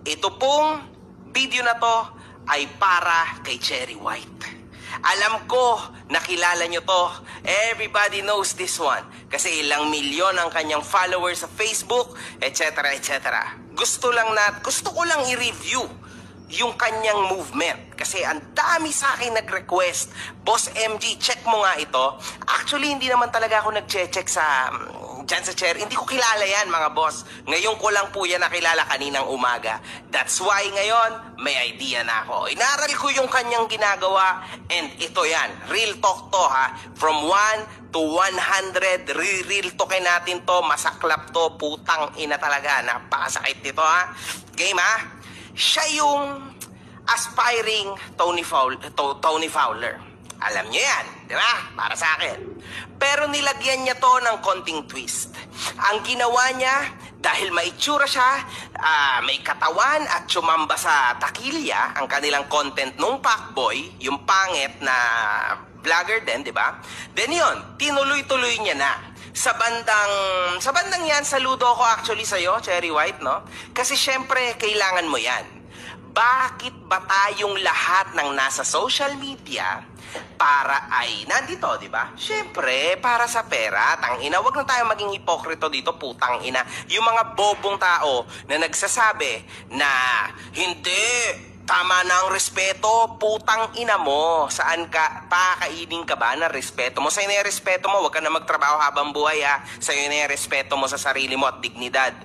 Ito pong video na to ay para kay Cherry White. Alam ko, nakilala nyo to. Everybody knows this one. Kasi ilang milyon ang kanyang followers sa Facebook, etc. etc. Gusto ko lang i-review yung kanyang movement. Kasi ang dami sa akin nag-request. Boss MG, check mo nga ito. Actually, hindi naman talaga ako nag-check sa dyan sa Cherry. Hindi ko kilala yan, mga boss. Ngayon ko lang po yan nakilala kaninang umaga. That's why ngayon, may idea na ako. Inaral ko yung kanyang ginagawa and ito yan. Real talk to, ha. From 1 to 100, real talkin natin to. Masaklap to. Putang ina talaga. Napakasakit nito, ha. Game, ha. Siya yung aspiring Tony Fowler. Alam niyo yan, di ba? Para sa akin. Pero nilagyan niya to ng konting twist. Ang ginawa niya, dahil maitsura siya, may katawan at sumamba sa takilya, ang kanilang content nung Pacboy, yung pangit na vlogger din, di ba? Then yun, tinuloy-tuloy niya na. Sa bandang yan, saludo ko actually sa'yo, Cherry White, no? Kasi syempre, kailangan mo yan. Bakit ba tayong lahat ng nasa social media para ay nandito, di ba? Syempre, para sa pera. Tangina, wag na tayo maging hipokrito dito, putang ina. Yung mga bobong tao na nagsasabi na hindi, tama na ang respeto, putang ina mo. Saan ka, pakakainin ka ba ng respeto mo? Sa'yo na yung respeto mo, wag ka na magtrabaho habang buhay, ha. Sa'yo na yung respeto mo sa sarili mo at dignidad.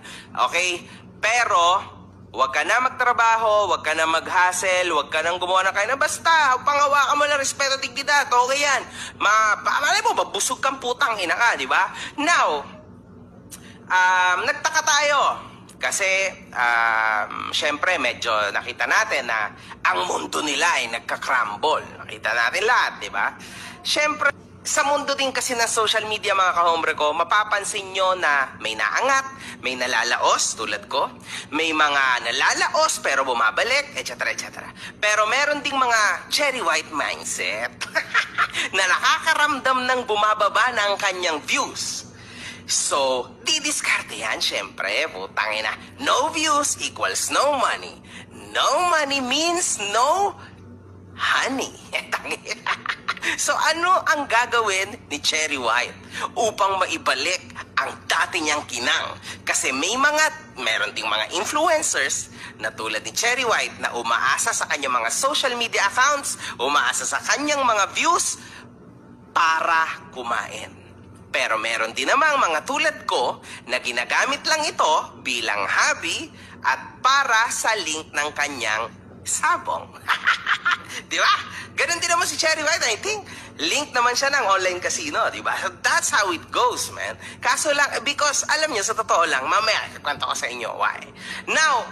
Okay? Pero wag ka na magtrabaho, wag ka na mag-hustle, wag ka nang gumawa ng kaya. Basta, pangawakan mo ng respeto, dignidad. Okay yan. Malay mo, mabusog kang putang ina ka, di ba? Now, nagtaka tayo. Kasi, syempre, medyo nakita natin na ang mundo nila ay nagka-crumble. Nakita natin lahat, di ba? Syempre, sa mundo din kasi ng social media, mga kahombre ko, mapapansin nyo na may naangat, may nalalaos tulad ko, may mga nalalaos pero bumabalik, etc. etc. Pero meron ding mga Cherry White mindset na nakakaramdam ng bumababa ng kanyang views. So, didiskarte yan, syempre, putangina. No views equals no money. No money means no honey. So ano ang gagawin ni Cherry White upang maibalik ang dati niyang kinang? Kasi meron ding mga influencers na tulad ni Cherry White na umaasa sa kanyang mga social media accounts, umaasa sa kanyang mga views para kumain. Pero meron din namang mga tulad ko na ginagamit lang ito bilang hobby at para sa link ng kanyang sabong. Di ba? Ganun din naman si Cherry White. I think link naman siya ng online casino, di ba? So that's how it goes, man. Kaso lang, because alam niyo, sa totoo lang, mamaya, kwento ko sa inyo why. Now,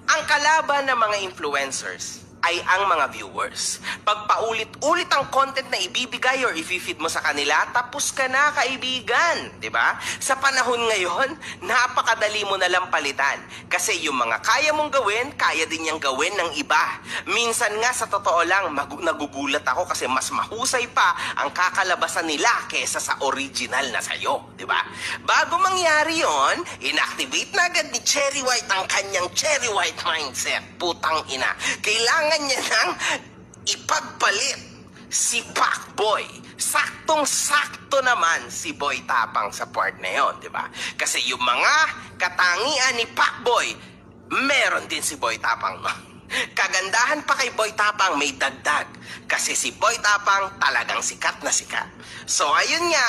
ang kalaban ng mga influencers ay ang mga viewers. Pag paulit-ulit ang content na ibibigay or i-feed mo sa kanila, tapos ka na, kaibigan. Diba? Sa panahon ngayon, napakadali mo na lang palitan. Kasi yung mga kaya mong gawin, kaya din niyang gawin ng iba. Minsan nga, sa totoo lang, nagugulat ako kasi mas mahusay pa ang kakalabasan nila kesa sa original na sayo. Diba? Bago mangyari yon, inactivate na agad ni Cherry White ang kanyang Cherry White mindset. Putang ina. Kailangan niya nang ipagpalit si Pacboy. Saktong-sakto naman si Boy Tapang sa part na yun, di ba? Kasi yung mga katangian ni Pacboy, meron din si Boy Tapang. Kagandahan pa kay Boy Tapang, may dagdag. Kasi si Boy Tapang talagang sikat na sikat. So ayun nga,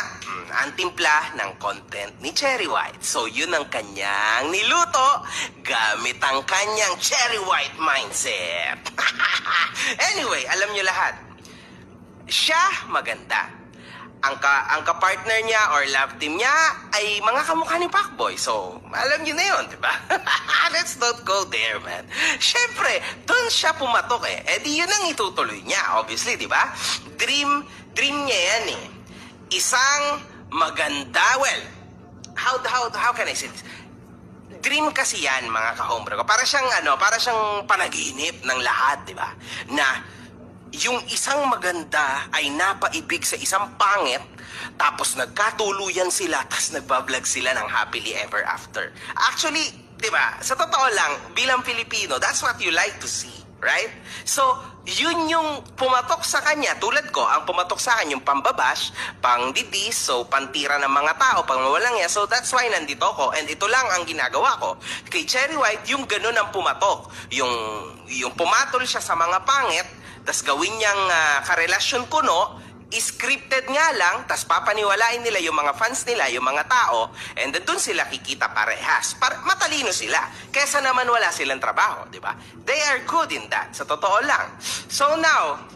ang timpla ng content ni Cherry White. So yun ang kanyang niluto gamit ang kanyang Cherry White mindset. Anyway, alam nyo lahat, siya maganda. Ang ka-partner niya or love team niya ay mga kamukha ni Pacboy. So, alam niyo na yun, di ba? Let's not go there, man. Siyempre, doon siya pumatok eh. Eh di yun ang itutuloy niya, obviously, di ba? Dream niya yan eh. Isang maganda, well, how can I say this? Dream kasi yan, mga kahombre ko. Para siyang panaginip ng lahat, di ba? Na yung isang maganda ay napaibig sa isang pangit, tapos nagkatuluyan sila, tapos nagbablog sila ng happily ever after. Actually, Diba? Sa totoo lang, bilang Pilipino, that's what you like to see. Right? So, yun yung pumatok sa kanya. Tulad ko, ang pumatok sa akin yung pambabash, pangdidis, so pantira ng mga tao, pangwawalang niya. So, that's why nandito ako. And ito lang ang ginagawa ko. Kay Cherry White, yung ganun ang pumatok. Yung pumatol siya sa mga pangit, tas gawin niyang karelasyon kuno, scripted nga lang, tas papaniwalain nila yung mga fans nila, yung mga tao, and then dun sila kikita parehas. Matalino sila. Kesa naman wala silang trabaho, di ba? They are good in that. Sa totoo lang. So now,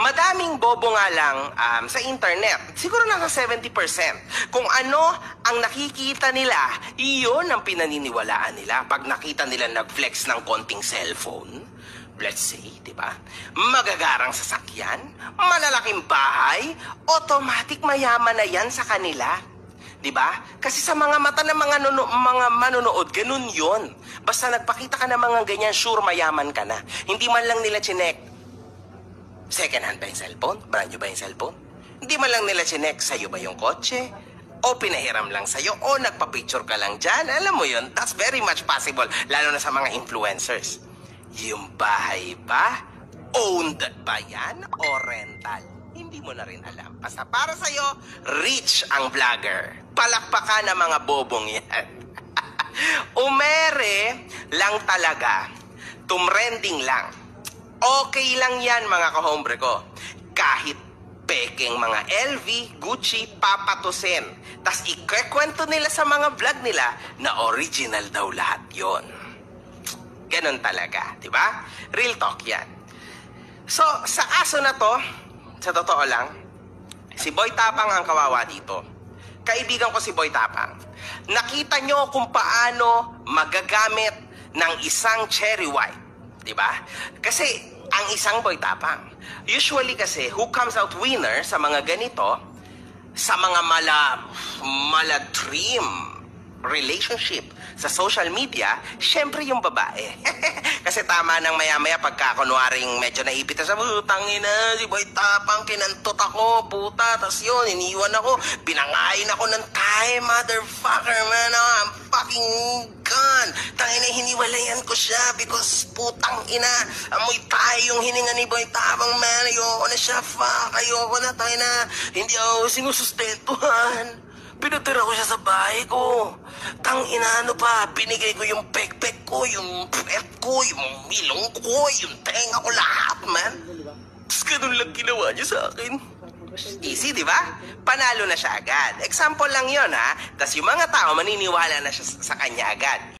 madaming bobo nga lang sa internet. Siguro nasa 70%. Kung ano ang nakikita nila, iyon ang pinaniniwalaan nila. Pag nakita nila nag-flex ng konting cellphone, let's say, di ba? Magagarang sasakyan, malalaking bahay, automatic mayaman na yan sa kanila. Di ba? Kasi sa mga mata ng mga manonood, ganun yon. Basta nagpakita ka ng mga ganyan, sure mayaman ka na. Hindi man lang nila chinek. Second hand ba yung cellphone? Brand new ba yung cellphone? Hindi man lang nila chinek, sa'yo ba yung kotse? O pinahiram lang sa'yo? O nagpa-picture ka lang dyan? Alam mo yun, that's very much possible. Lalo na sa mga influencers. Yung bahay ba? Owned ba yan? O rental? Hindi mo na rin alam. Basta para sa'yo, rich ang vlogger. Palakpakan ng mga bobong yan. Umere lang talaga. Tumrending lang. Okay lang yan mga kahombre ko. Kahit peking mga LV, Gucci, papatusin. Tas ikwekwento nila sa mga vlog nila na original daw lahat yon. Ganon talaga, di ba? Real talk yan. So, sa kaso na to, sa totoo lang, si Boy Tapang ang kawawa dito. Kaibigan ko si Boy Tapang. Nakita nyo kung paano magagamit ng isang Cherry White, di ba? Kasi, ang isang Boy Tapang, usually kasi, who comes out winner sa mga ganito, sa mga mala-dream relationship sa social media, syempre yung babae. Kasi tama nang maya-maya pagka kunwaring medyo naipit sa tangina, si Boy Tapang, kinantot ako, puta, tas yun, iniwan ako, pinangain ako ng time, motherfucker, man, I'm fucking gone. Tangina, hiniwalayan ko siya because putang ina, amoy tayo yung hininga ni Boy Tapang, man, ayoko na siya, fuck, ayoko na, tangina, hindi ako sinusustentuhan. Pinatira ko siya sa bahay ko. Tangina, ano pa, binigay ko yung pek-pek ko, yung pet ko, yung milong ko, yung tenga ko, lahat, man. Tapos ganun lang ginawa niya sa akin. Easy, di ba? Panalo na siya agad. Example lang yon ha. Tapos yung mga tao maniniwala na siya sa kanya agad.